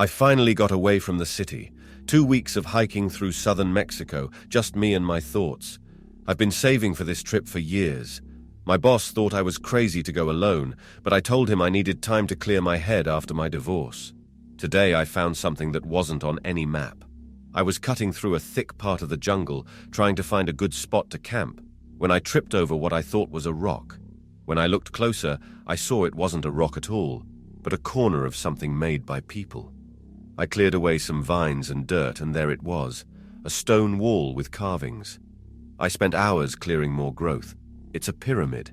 I finally got away from the city. 2 weeks of hiking through southern Mexico, just me and my thoughts. I've been saving for this trip for years. My boss thought I was crazy to go alone, but I told him I needed time to clear my head after my divorce. Today I found something that wasn't on any map. I was cutting through a thick part of the jungle, trying to find a good spot to camp, when I tripped over what I thought was a rock. When I looked closer, I saw it wasn't a rock at all, but a corner of something made by people. I cleared away some vines and dirt, and there it was, a stone wall with carvings. I spent hours clearing more growth. It's a pyramid.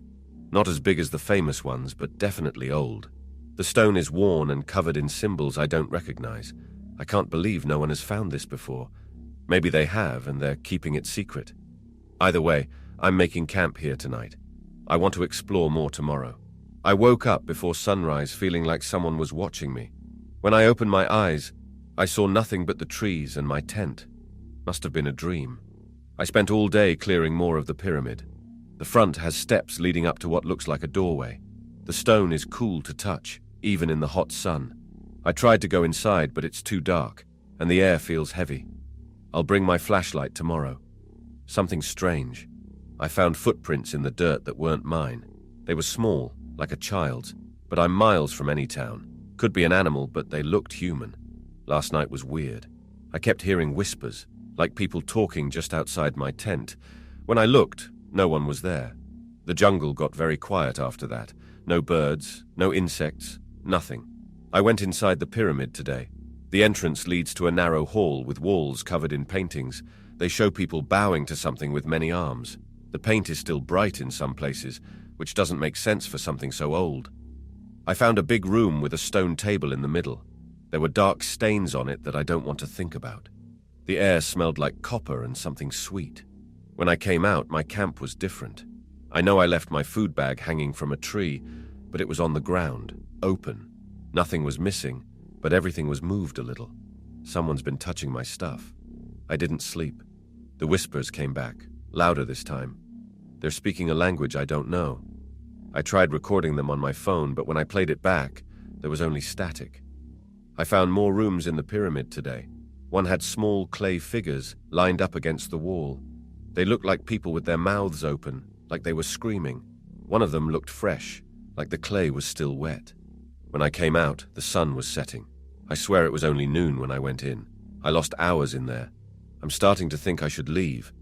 Not as big as the famous ones, but definitely old. The stone is worn and covered in symbols I don't recognize. I can't believe no one has found this before. Maybe they have, and they're keeping it secret. Either way, I'm making camp here tonight. I want to explore more tomorrow. I woke up before sunrise feeling like someone was watching me. When I opened my eyes, I saw nothing but the trees and my tent. Must have been a dream. I spent all day clearing more of the pyramid. The front has steps leading up to what looks like a doorway. The stone is cool to touch, even in the hot sun. I tried to go inside, but it's too dark, and the air feels heavy. I'll bring my flashlight tomorrow. Something strange. I found footprints in the dirt that weren't mine. They were small, like a child's, but I'm miles from any town. Could be an animal, but they looked human. Last night was weird. I kept hearing whispers, like people talking just outside my tent. When I looked, no one was there. The jungle got very quiet after that. No birds, no insects, nothing. I went inside the pyramid today. The entrance leads to a narrow hall with walls covered in paintings. They show people bowing to something with many arms. The paint is still bright in some places, which doesn't make sense for something so old. I found a big room with a stone table in the middle. There were dark stains on it that I don't want to think about. The air smelled like copper and something sweet. When I came out, my camp was different. I know I left my food bag hanging from a tree, but it was on the ground, open. Nothing was missing, but everything was moved a little. Someone's been touching my stuff. I didn't sleep. The whispers came back, louder this time. They're speaking a language I don't know. I tried recording them on my phone, but when I played it back, there was only static. I found more rooms in the pyramid today. One had small clay figures lined up against the wall. They looked like people with their mouths open, like they were screaming. One of them looked fresh, like the clay was still wet. When I came out, the sun was setting. I swear it was only noon when I went in. I lost hours in there. I'm starting to think I should leave,